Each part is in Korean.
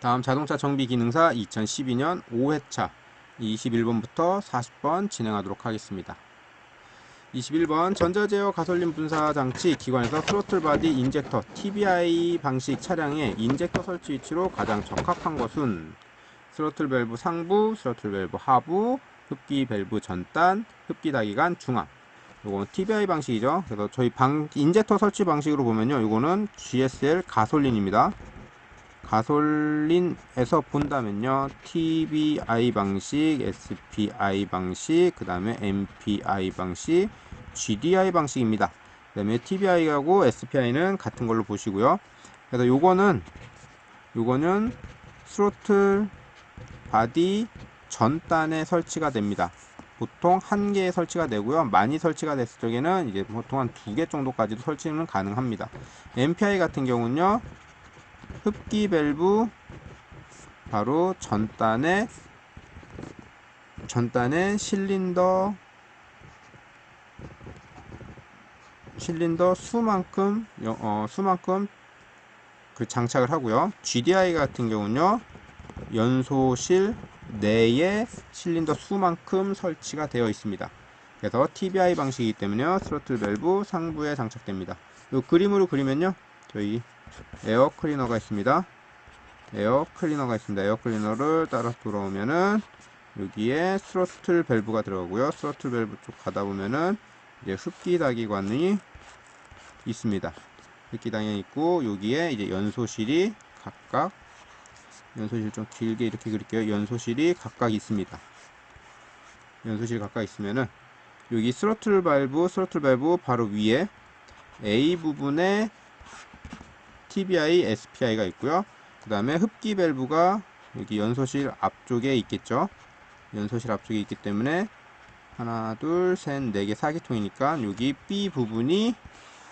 다음 자동차 정비 기능사 2012년 5회차 21번부터 40번 진행하도록 하겠습니다. 21번 전자제어 가솔린 분사 장치 기관에서 스로틀 바디 인젝터 TBI 방식 차량의 인젝터 설치 위치로 가장 적합한 것은 스로틀 밸브 상부, 스로틀 밸브 하부, 흡기 밸브 전단, 흡기 다기관 중앙. 요건 TBI 방식이죠. 그래서 저희 인젝터 설치 방식으로 보면요, 요거는 GSL 가솔린입니다. 가솔린에서 본다면요, TBI 방식, SPI 방식, 그 다음에 MPI 방식, GDI 방식입니다. 그 다음에 TBI하고 SPI는 같은 걸로 보시고요. 그래서 요거는 스로틀 바디 전단에 설치가 됩니다. 보통 한 개에 설치가 되고요. 많이 설치가 됐을 적에는 이제 보통 한 2개 정도까지도 설치는 가능합니다. MPI 같은 경우는요, 흡기 밸브 바로 전단에 실린더 수만큼 그 장착을 하고요. GDI 같은 경우는요, 연소실 내에 실린더 수만큼 설치가 되어 있습니다. 그래서 TBI 방식이기 때문에 스로틀 밸브 상부에 장착됩니다. 이 그림으로 그리면요, 저희 에어 클리너가 있습니다. 에어 클리너를 따라 돌아오면은 여기에 스로틀 밸브가 들어가고요. 스로틀 밸브 쪽 가다 보면은 이제 흡기 다기관이 있습니다. 흡기 다기관이 있고, 여기에 이제 연소실이 각각, 연소실 좀 길게 이렇게 그릴게요. 연소실이 각각 있습니다. 연소실이 각각 있으면은 여기 스로틀 밸브 바로 위에 A 부분에 TBI, SPI가 있고요. 그 다음에 흡기 밸브가 여기 연소실 앞쪽에 있겠죠. 연소실 앞쪽에 있기 때문에 하나, 둘, 셋, 네 개, 4기통이니까 여기 B 부분이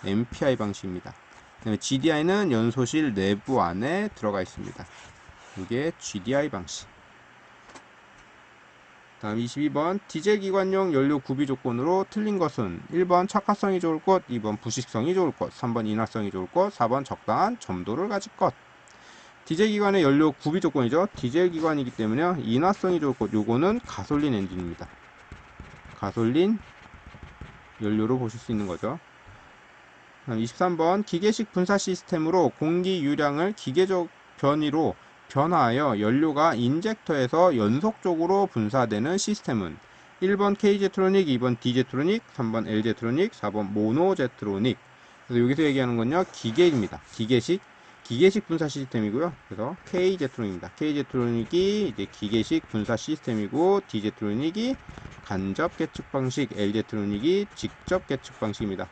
MPI 방식입니다. 그 다음에 GDI는 연소실 내부 안에 들어가 있습니다. 이게 GDI 방식. 다음 22번 디젤 기관용 연료 구비 조건으로 틀린 것은 1번 착화성이 좋을 것, 2번 부식성이 좋을 것, 3번 인화성이 좋을 것, 4번 적당한 점도를 가질 것. 디젤 기관의 연료 구비 조건이죠. 디젤 기관이기 때문에 인화성이 좋을 것, 요거는 가솔린 엔진입니다. 가솔린 연료로 보실 수 있는 거죠. 23번 기계식 분사 시스템으로 공기 유량을 기계적 변이로 변화하여 연료가 인젝터에서 연속적으로 분사되는 시스템은 1번 K제트로닉, 2번 D제트로닉, 3번 L제트로닉, 4번 모노제트로닉. 그래서 여기서 얘기하는 건요, 기계입니다. 기계식 분사 시스템이고요. 그래서 K제트로닉입니다. K제트로닉이 이제 기계식 분사 시스템이고, D제트로닉이 간접 계측 방식, L제트로닉이 직접 계측 방식입니다.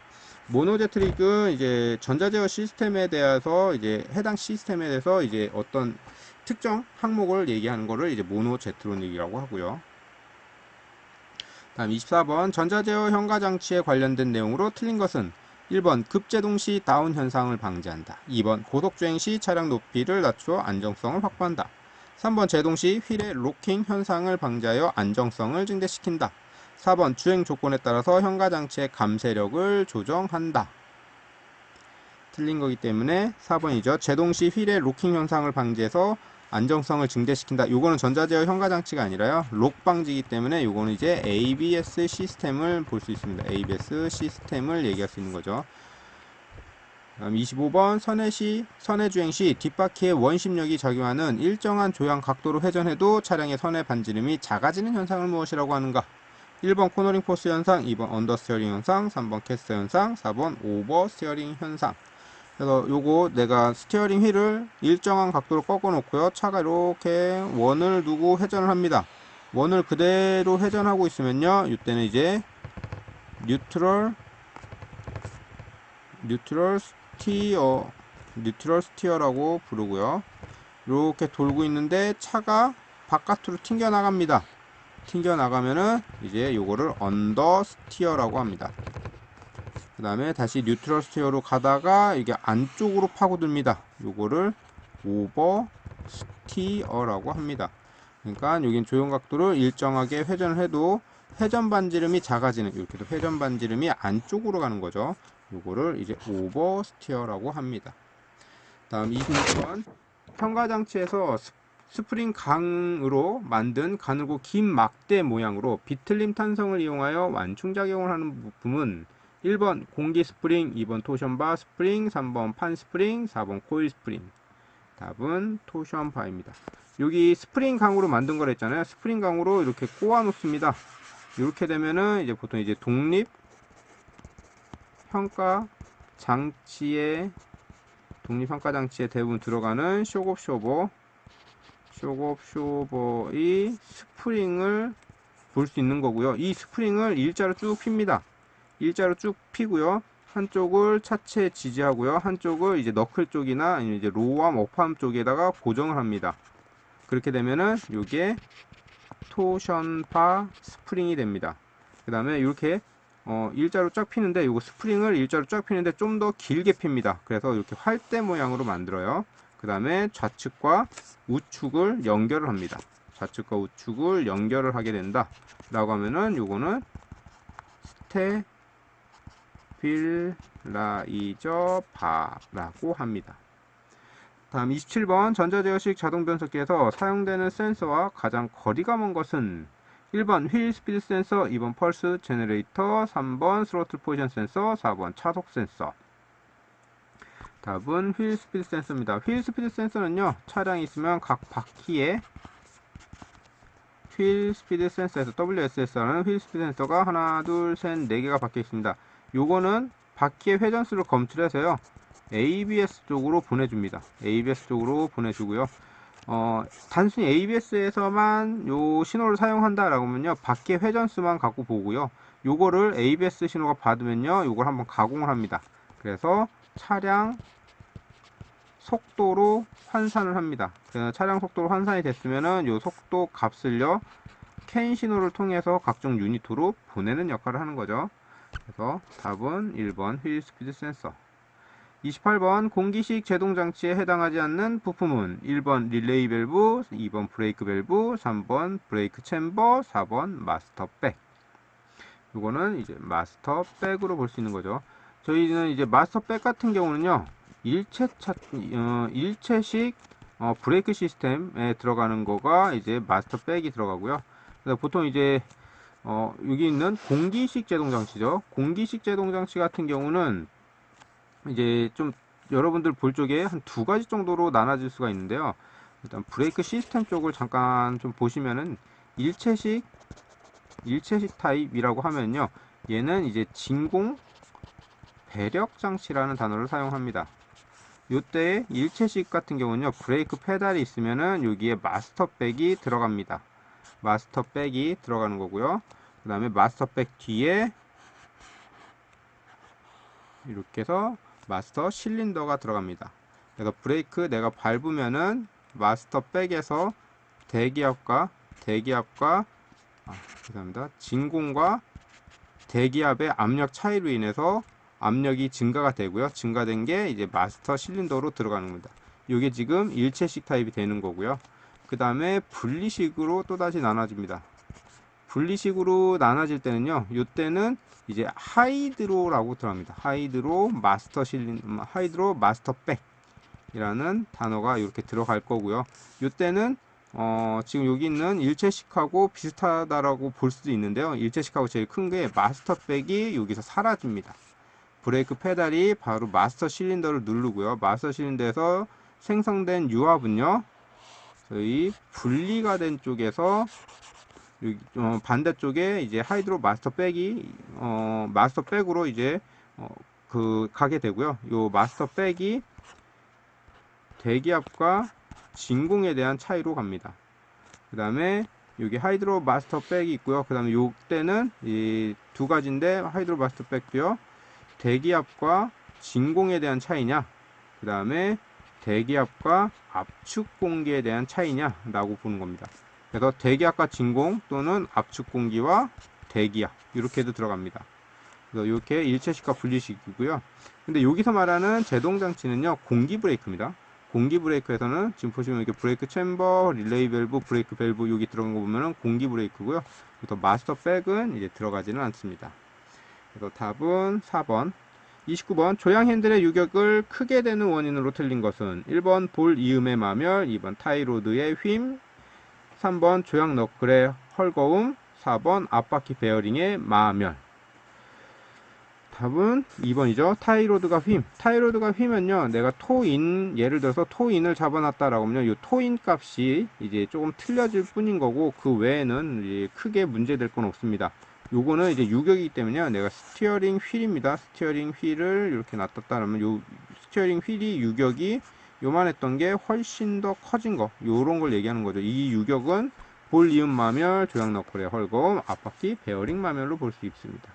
모노제트릭은 이제 전자제어 시스템에 대해서 이제 해당 시스템에 대해서 이제 어떤 특정 항목을 얘기하는 거를 이제 모노제트로닉이라고 하고요. 다음 24번 전자제어 현가 장치에 관련된 내용으로 틀린 것은 1번 급제동 시 다운 현상을 방지한다. 2번 고속주행 시 차량 높이를 낮추어 안정성을 확보한다. 3번 제동 시 휠의 로킹 현상을 방지하여 안정성을 증대시킨다. 4번 주행 조건에 따라서 현가 장치의 감쇄력을 조정한다. 틀린 거기 때문에 4번이죠. 제동 시 휠의 로킹 현상을 방지해서 안정성을 증대시킨다. 요거는 전자제어 현가 장치가 아니라요, 록 방지이기 때문에 요거는 이제 ABS 시스템을 볼 수 있습니다. ABS 시스템을 얘기할 수 있는 거죠. 25번 선회 주행 시 뒷바퀴에 원심력이 작용하는 일정한 조향 각도로 회전해도 차량의 선회 반지름이 작아지는 현상을 무엇이라고 하는가? 1번 코너링 포스 현상, 2번 언더 스티어링 현상, 3번 캐스터 현상, 4번 오버 스티어링 현상. 그래서 요거 내가 스티어링 휠을 일정한 각도로 꺾어 놓고요, 차가 이렇게 원을 두고 회전을 합니다. 원을 그대로 회전하고 있으면요, 이때는 이제 뉴트럴 스티어라고 부르고요. 이렇게 돌고 있는데 차가 바깥으로 튕겨 나갑니다. 튕겨 나가면은 이제 요거를 언더 스티어라고 합니다. 그 다음에 다시 뉴트럴 스티어로 가다가 이게 안쪽으로 파고듭니다. 요거를 오버 스티어라고 합니다. 그러니까 여긴 조형 각도를 일정하게 회전을 해도 회전 반지름이 작아지는, 이렇게 해도 회전 반지름이 안쪽으로 가는 거죠. 요거를 이제 오버 스티어라고 합니다. 다음 26번 현가장치에서 스프링 강으로 만든 가늘고 긴 막대 모양으로 비틀림 탄성을 이용하여 완충작용을 하는 부품은 1번 공기 스프링, 2번 토션바 스프링, 3번 판 스프링, 4번 코일 스프링. 답은 토션바입니다. 여기 스프링 강으로 만든 걸 했잖아요. 스프링 강으로 이렇게 꼬아 놓습니다. 이렇게 되면은 이제 보통 이제 독립 평가 장치에 독립평가 장치에 대부분 들어가는 쇼겁쇼버의 스프링을 볼 수 있는 거고요. 이 스프링을 일자로 쭉 핍니다. 일자로 쭉 피고요. 한쪽을 차체 지지하고요. 한쪽을 이제 너클 쪽이나 아니면 이제 로우암, 업암 쪽에다가 고정을 합니다. 그렇게 되면은 이게 토션파 스프링이 됩니다. 그 다음에 이렇게 일자로 쫙 피는데 요거 스프링을 일자로 쫙 피는데 좀 더 길게 핍니다. 그래서 이렇게 활대 모양으로 만들어요. 그 다음에 좌측과 우측을 연결을 합니다. 좌측과 우측을 연결을 하게 된다 라고 하면은 요거는 스테빌라이저 바라고 합니다. 다음 27번 전자제어식 자동변속기에서 사용되는 센서와 가장 거리가 먼 것은 1번 휠 스피드 센서, 2번 펄스 제너레이터, 3번 스로틀 포지션 센서, 4번 차속 센서. 답은 휠 스피드 센서입니다. 휠 스피드 센서는요, 차량이 있으면 각 바퀴에 휠 스피드 센서에서 WSS라는 휠 스피드 센서가 하나, 둘, 셋, 4개가 박혀 있습니다. 요거는 바퀴의 회전수를 검출해서요, ABS 쪽으로 보내줍니다. ABS 쪽으로 보내주고요. 단순히 ABS에서만 요 신호를 사용한다라고 하면요, 바퀴의 회전수만 갖고 보고요. 요거를 ABS 신호가 받으면요, 요걸 한번 가공을 합니다. 그래서 차량 속도로 환산을 합니다. 그래서 차량 속도로 환산이 됐으면은 요 속도 값을요, 캔 신호를 통해서 각종 유니트로 보내는 역할을 하는 거죠. 그래서 답은 1번 휠 스피드 센서. 28번 공기식 제동장치에 해당하지 않는 부품은 1번 릴레이 밸브, 2번 브레이크 밸브, 3번 브레이크 챔버, 4번 마스터 백. 이거는 이제 마스터 백으로 볼 수 있는 거죠. 저희는 이제 마스터 백 같은 경우는요, 일체식 브레이크 시스템에 들어가는 거가 이제 마스터 백이 들어가고요. 그래서 보통 이제 여기 있는 공기식 제동장치죠. 공기식 제동장치 같은 경우는 이제 좀 여러분들 볼 쪽에 한 2가지 정도로 나눠질 수가 있는데요. 일단 브레이크 시스템 쪽을 잠깐 좀 보시면은 일체식 타입이라고 하면요, 얘는 이제 진공 배력 장치라는 단어를 사용합니다. 요때 일체식 같은 경우는요, 브레이크 페달이 있으면은 여기에 마스터 백이 들어갑니다. 마스터 백이 들어가는 거고요. 그 다음에 마스터 백 뒤에 이렇게 해서 마스터 실린더가 들어갑니다. 그래서 브레이크 내가 밟으면은 마스터 백에서 죄송합니다. 진공과 대기압의 압력 차이로 인해서 압력이 증가가 되고요. 증가된 게 이제 마스터 실린더로 들어가는 겁니다. 이게 지금 일체식 타입이 되는 거고요. 그 다음에 분리식으로 또다시 나눠집니다. 분리식으로 나눠질 때는요, 요때는 이제 하이드로라고 들어갑니다. 하이드로 마스터 백이라는 단어가 이렇게 들어갈 거고요. 요때는 지금 여기 있는 일체식하고 비슷하다라고 볼 수도 있는데요. 일체식하고 제일 큰 게 마스터 백이 여기서 사라집니다. 브레이크 페달이 바로 마스터 실린더를 누르고요. 마스터 실린더에서 생성된 유압은요, 저희 분리가 된 쪽에서 여기 반대쪽에 이제 하이드로 마스터 백이 마스터 백으로 이제 가게 되고요. 요 마스터 백이 대기압과 진공에 대한 차이로 갑니다. 그 다음에 여기 하이드로 마스터 백이 있고요. 그 다음에 요때는 이 2가지인데 하이드로 마스터 백도요, 대기압과 진공에 대한 차이냐, 그 다음에 대기압과 압축 공기에 대한 차이냐 라고 보는 겁니다. 그래서 대기압과 진공 또는 압축 공기와 대기압 이렇게도 들어갑니다. 그래서 이렇게 일체식과 분리식이고요. 근데 여기서 말하는 제동장치는요, 공기 브레이크입니다. 공기 브레이크에서는 지금 보시면 이렇게 브레이크 챔버, 릴레이 밸브, 브레이크 밸브 여기 들어간 거 보면은 공기 브레이크고요. 그래서 마스터 백은 이제 들어가지는 않습니다. 그래서 답은 4번 29번 조향 핸들의 유격을 크게 되는 원인으로 틀린 것은 1번 볼 이음의 마멸, 2번 타이로드의 휨, 3번 조향 너클의 헐거움, 4번 앞바퀴 베어링의 마멸. 답은 2번이죠. 타이로드가 휨. 타이로드가 휘면요, 내가 토인, 예를 들어서 토인을 잡아놨다라고 하면 이 토인 값이 이제 조금 틀려질 뿐인 거고, 그 외에는 이제 크게 문제될 건 없습니다. 요거는 이제 유격이기 때문에 내가 스티어링 휠입니다. 스티어링 휠을 이렇게 놔뒀다면 요 스티어링 휠이 유격이 요만했던 게 훨씬 더 커진 거, 요런 걸 얘기하는 거죠. 이 유격은 볼 이음 마멸, 조향 너클의 헐거움, 앞바퀴 베어링 마멸로 볼 수 있습니다.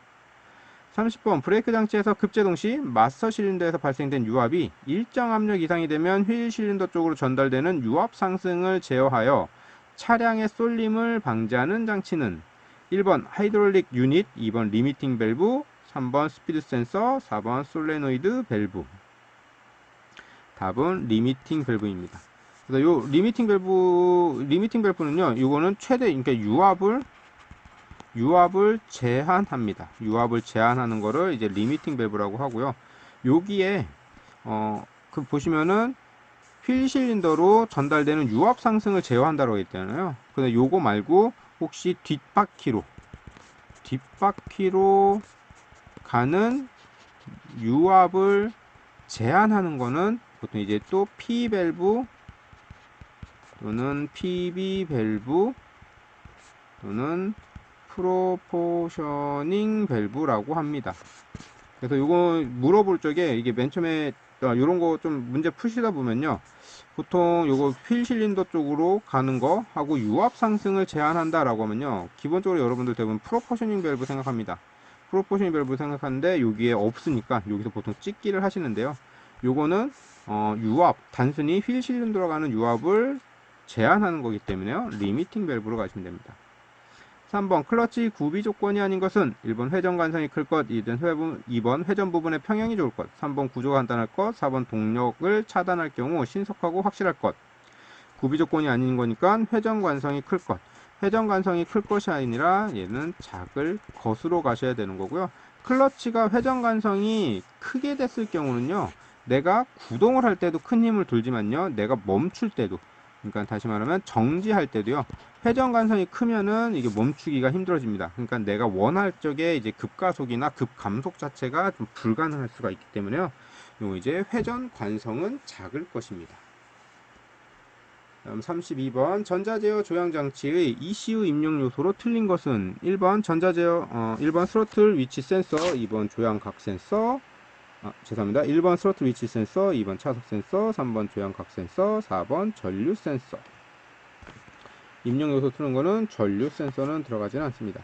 30번 브레이크 장치에서 급제동 시 마스터 실린더에서 발생된 유압이 일정 압력 이상이 되면 휠 실린더 쪽으로 전달되는 유압 상승을 제어하여 차량의 쏠림을 방지하는 장치는 1번 하이드롤릭 유닛, 2번 리미팅 밸브, 3번 스피드 센서, 4번 솔레노이드 밸브. 답은 리미팅 밸브입니다. 그래서 요 리미팅 밸브는요, 이거는 최대, 그러니까 유압을 제한합니다. 유압을 제한하는 거를 이제 리미팅 밸브라고 하고요. 여기에 그 보시면은 휠 실린더로 전달되는 유압 상승을 제어한다고 했잖아요. 근데 요거 말고 혹시 뒷바퀴로 가는 유압을 제한하는 거는 보통 이제 또 P 밸브 또는 PB 밸브 또는 프로포셔닝 밸브라고 합니다. 그래서 이거 물어볼 적에 이게 맨 처음에 이런 거 좀 문제 푸시다 보면요, 보통 요거 휠 실린더 쪽으로 가는 거 하고 유압 상승을 제한한다 라고 하면요, 기본적으로 여러분들 대부분 프로포셔닝 밸브 생각합니다. 프로포셔닝 밸브 생각하는데 여기에 없으니까 여기서 보통 찍기를 하시는데요, 요거는 유압, 단순히 휠 실린더로 가는 유압을 제한하는 거기 때문에요, 리미팅 밸브로 가시면 됩니다. 3번 클러치 구비 조건이 아닌 것은 1번 회전 관성이 클 것, 2번 회전 부분의 평형이 좋을 것, 3번 구조가 간단할 것, 4번 동력을 차단할 경우 신속하고 확실할 것. 구비 조건이 아닌 거니까 회전 관성이 클 것. 회전 관성이 클 것이 아니라 얘는 작을 것으로 가셔야 되는 거고요. 클러치가 회전 관성이 크게 됐을 경우는요, 내가 구동을 할 때도 큰 힘을 들지만요, 내가 멈출 때도, 그러니까 다시 말하면 정지할 때도요, 회전 관성이 크면은 이게 멈추기가 힘들어집니다. 그러니까 내가 원할 적에 이제 급가속이나 급감속 자체가 좀 불가능할 수가 있기 때문에요, 요 이제 회전 관성은 작을 것입니다. 다음 32번 전자제어 조향 장치의 ECU 입력 요소로 틀린 것은 1번 전자제어 1번 스로틀 위치 센서, 2번 조향각 센서, 1번 스로틀 위치 센서, 2번 차속 센서, 3번 조향각 센서, 4번 전류 센서. 입력 요소 틀은 거는 전류 센서는 들어가지는 않습니다.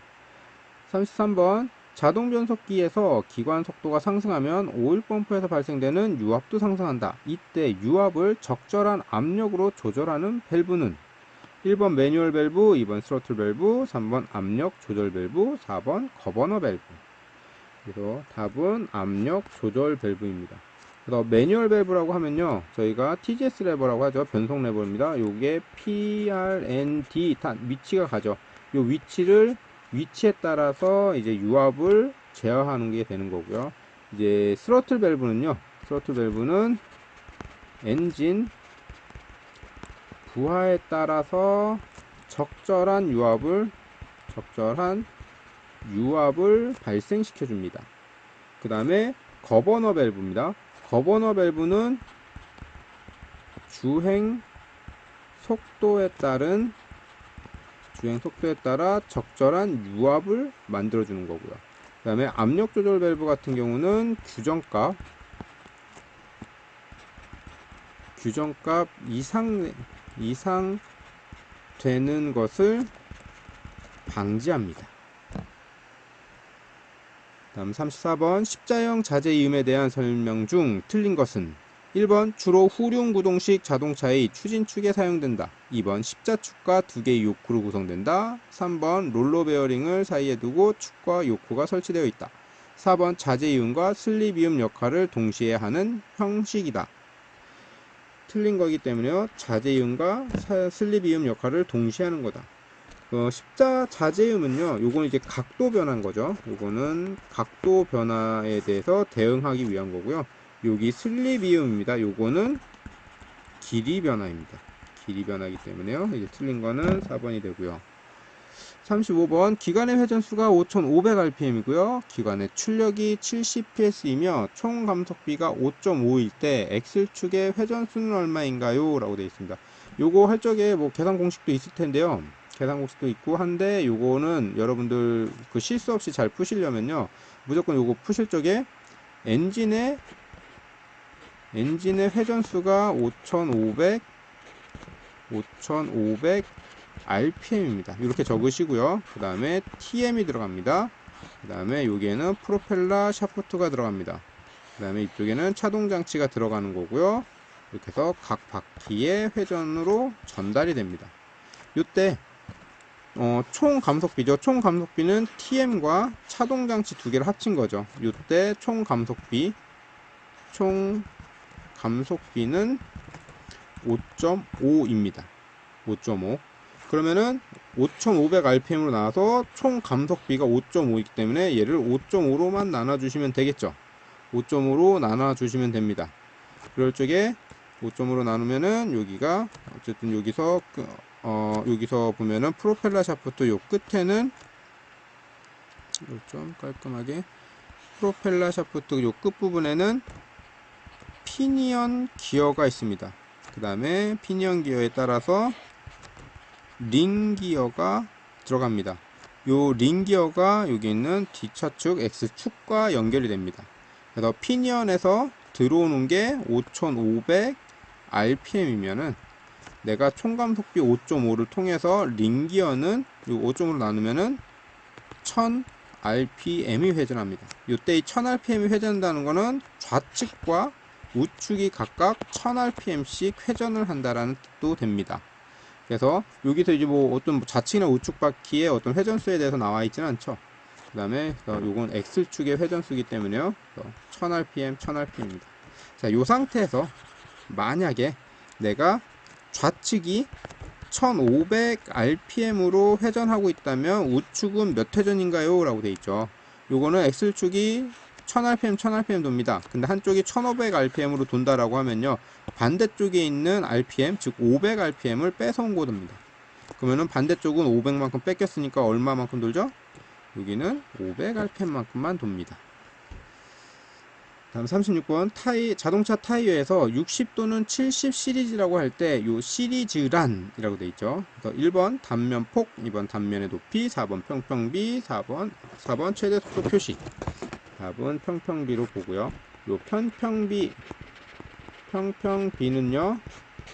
33번 자동 변속기에서 기관 속도가 상승하면 오일 펌프에서 발생되는 유압도 상승한다. 이때 유압을 적절한 압력으로 조절하는 밸브는 1번 매뉴얼 밸브, 2번 스로틀 밸브, 3번 압력 조절 밸브, 4번 거버너 밸브. 그래서 답은 압력 조절 밸브입니다. 그래서 매뉴얼 밸브라고 하면요, 저희가 TGS 레버라고 하죠. 변속 레버입니다. 요게 PRND 위치가 가죠. 요 위치에 따라서 이제 유압을 제어하는 게 되는 거고요. 이제 스로틀 밸브는 엔진 부하에 따라서 적절한 유압을 발생시켜 줍니다. 그 다음에 거버너 밸브입니다. 거버너 밸브는 주행 속도에 따라 적절한 유압을 만들어주는 거고요. 그 다음에 압력 조절 밸브 같은 경우는 규정값 이상 되는 것을 방지합니다. 다음 34번 십자형 자재이음에 대한 설명 중 틀린 것은 1번 주로 후륜 구동식 자동차의 추진축에 사용된다. 2번 십자축과 두 개의 요크로 구성된다. 3번 롤러 베어링을 사이에 두고 축과 요크가 설치되어 있다. 4번 자재이음과 슬립이음 역할을 동시에 하는 형식이다. 틀린 거기 때문에요, 자재이음과 슬립이음 역할을 동시에 하는 거다. 십자 자재음은요, 요거는 이제 각도 변화인 거죠. 요거는 각도 변화에 대해서 대응하기 위한 거고요. 여기 슬립이음입니다. 요거는 길이 변화입니다. 길이 변화이기 때문에요. 이제 틀린 거는 4번이 되고요. 35번 기관의 회전수가 5500rpm이고요. 기관의 출력이 70ps이며 총 감속비가 5.5일 때 X축의 회전수는 얼마인가요? 라고 되어 있습니다. 요거 할 적에 뭐 계산 공식도 있을 텐데요. 계산 공식도 있고 한데 요거는 여러분들 그 실수 없이 잘 푸시려면요. 무조건 요거 푸실 적에 엔진의 회전수가 5500 RPM입니다. 이렇게 적으시고요. 그 다음에 TM이 들어갑니다. 그 다음에 여기에는 프로펠러 샤프트가 들어갑니다. 그 다음에 이쪽에는 차동 장치가 들어가는 거고요. 이렇게 해서 각 바퀴의 회전으로 전달이 됩니다. 이때 총 감속비죠. 총 감속비는 TM과 차동 장치 두 개를 합친 거죠. 이때 총 감속비는 5.5입니다. 5.5. 그러면은 5500rpm으로 나와서 총 감속비가 5.5이기 때문에 얘를 5.5로만 나눠주시면 되겠죠. 5.5로 나눠주시면 됩니다. 그럴 적에 5.5로 나누면은 여기가 어쨌든 여기서 보면은 프로펠러 샤프트 요 끝에는 좀 깔끔하게 프로펠러 샤프트 요 끝부분에는 피니언 기어가 있습니다. 그 다음에 피니언 기어에 따라서 링 기어가 들어갑니다. 요 링 기어가 여기 있는 뒷차축 X축과 연결이 됩니다. 그래서 피니언에서 들어오는 게 5500 RPM이면은 내가 총감속비 5.5를 통해서 링 기어는 요 5.5로 나누면은 1000 RPM이 회전합니다. 요때 이 1000 RPM이 회전한다는 거는 좌측과 우측이 각각 1000 RPM씩 회전을 한다라는 뜻도 됩니다. 그래서 여기서 이제 뭐 어떤 좌측이나 우측 바퀴의 어떤 회전수에 대해서 나와 있지는 않죠. 그 다음에 요건 X축의 회전수이기 때문에요. 1000rpm, 1000rpm입니다. 자, 요 상태에서 만약에 내가 좌측이 1500rpm으로 회전하고 있다면 우측은 몇 회전인가요? 라고 되어 있죠. 요거는 X축이 1000rpm, 1000rpm 돕니다. 근데 한쪽이 1500rpm으로 돈다라고 하면요. 반대쪽에 있는 rpm, 즉 500rpm을 뺏어온 거듭니다. 그러면은 반대쪽은 500만큼 뺏겼으니까 얼마만큼 돌죠? 여기는 500rpm만큼만 돕니다. 다음 36번 자동차 타이어에서 60 또는 70 시리즈라고 할 때 요 시리즈란이라고 되어 있죠. 그래서 1번 단면 폭, 2번 단면의 높이, 4번 평평비, 4번 최대 속도 표시. 답은 평평비로 보고요. 요 평평비는요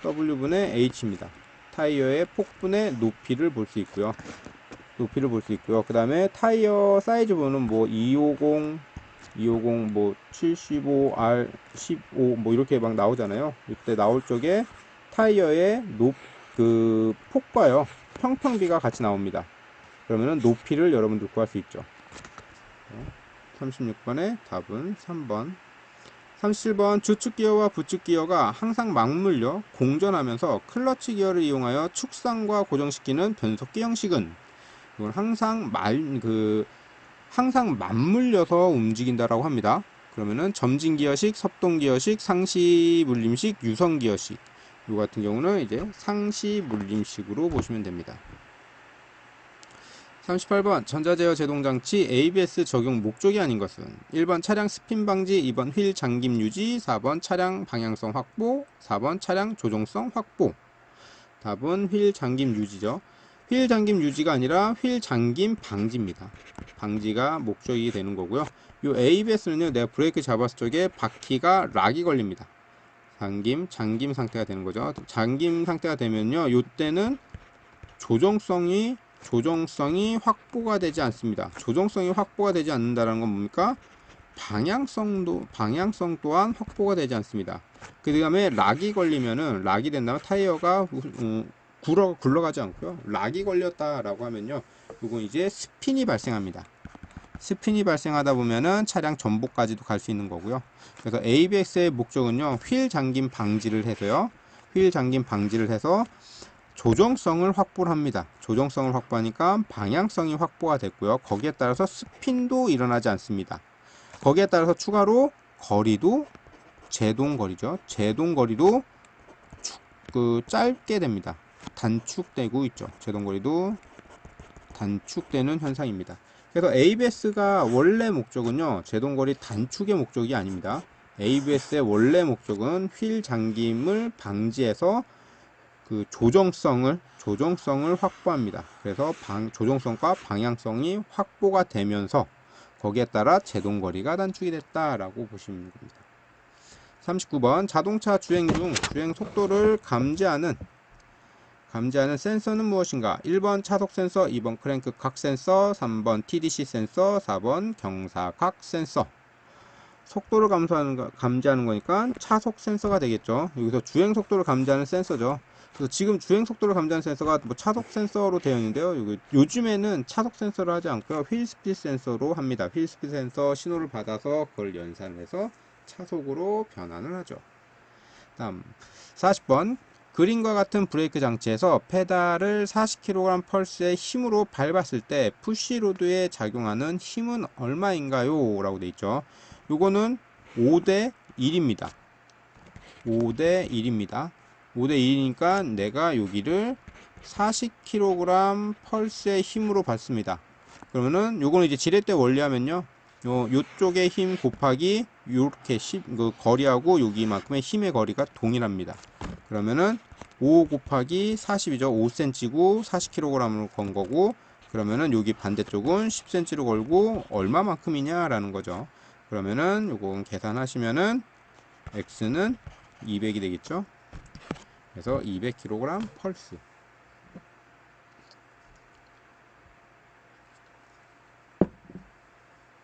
W분의 H입니다. 타이어의 폭분의 높이를 볼 수 있고요. 그 다음에 타이어 사이즈 보는 뭐 250 뭐 75R 15 뭐 이렇게 막 나오잖아요. 이때 나올 적에 타이어의 그 폭과요 평평비가 같이 나옵니다. 그러면은 높이를 여러분들 구할 수 있죠. 36번의 답은 3번. 37번 주축 기어와 부축 기어가 항상 맞물려 공전하면서 클러치 기어를 이용하여 축상과 고정시키는 변속기 형식은, 이건 항상 맞물려서 움직인다라고 합니다. 그러면은 점진 기어식, 협동 기어식, 상시 물림식, 유성 기어식. 이 같은 경우는 이제 상시 물림식으로 보시면 됩니다. 38번 전자제어 제동장치 ABS 적용 목적이 아닌 것은 1번 차량 스핀 방지, 2번 휠 잠김 유지, 4번 차량 방향성 확보, 4번 차량 조종성 확보. 답은 휠 잠김 유지죠. 휠 잠김 유지가 아니라 휠 잠김 방지입니다. 방지가 목적이 되는 거고요. 요 ABS는요, 내가 브레이크 잡았을 적에 바퀴가 락이 걸립니다. 잠김 상태가 되는 거죠. 잠김 상태가 되면요, 요때는 조정성이 확보가 되지 않습니다. 조정성이 확보가 되지 않는다는 건 뭡니까? 방향성 또한 확보가 되지 않습니다. 그 다음에 락이 된다면 타이어가 굴러가지 않고요. 락이 걸렸다라고 하면요, 이건 이제 스핀이 발생합니다. 스핀이 발생하다 보면은 차량 전복까지도 갈 수 있는 거고요. 그래서 ABS의 목적은요, 휠 잠김 방지를 해서 조정성을 확보를 합니다. 조정성을 확보하니까 방향성이 확보가 됐고요. 거기에 따라서 스핀도 일어나지 않습니다. 거기에 따라서 추가로 거리도 제동거리죠. 제동거리도 짧게 됩니다. 단축되고 있죠. 제동거리도 단축되는 현상입니다. 그래서 ABS가 원래 목적은요, 제동거리 단축의 목적이 아닙니다. ABS의 원래 목적은 휠 잠김을 방지해서 그 조정성을 확보합니다. 그래서 조정성과 방향성이 확보가 되면서 거기에 따라 제동거리가 단축이 됐다라고 보시면 됩니다. 39번 자동차 주행 중 주행 속도를 감지하는 센서는 무엇인가? 1번 차속 센서, 2번 크랭크 각 센서, 3번 TDC 센서, 4번 경사각 센서. 속도를 감지하는 거니까 차속 센서가 되겠죠. 여기서 주행 속도를 감지하는 센서죠. 그래서 지금 주행 속도를 감지하는 센서가 뭐 차속 센서로 되어 있는데요. 요즘에는 차속 센서를 하지 않고요. 휠 스피드 센서로 합니다. 휠 스피드 센서 신호를 받아서 그걸 연산해서 차속으로 변환을 하죠. 다음 40번 그림과 같은 브레이크 장치에서 페달을 40kg 펄스의 힘으로 밟았을 때 푸시로드에 작용하는 힘은 얼마인가요? 라고 되어 있죠. 요거는 5대 1입니다. 5대 1입니다. 5대 1이니까 내가 여기를 40kg 펄스의 힘으로 받습니다. 그러면은 요거는 이제 지렛대 원리하면요. 요쪽의 힘 곱하기 요렇게 그 거리하고 여기만큼의 힘의 거리가 동일합니다. 그러면은 5 곱하기 40이죠. 5cm고 40kg으로 건 거고, 그러면은 여기 반대쪽은 10cm로 걸고 얼마만큼이냐 라는 거죠. 그러면은 요건 계산하시면은 x는 200이 되겠죠. 그래서 200kg 펄스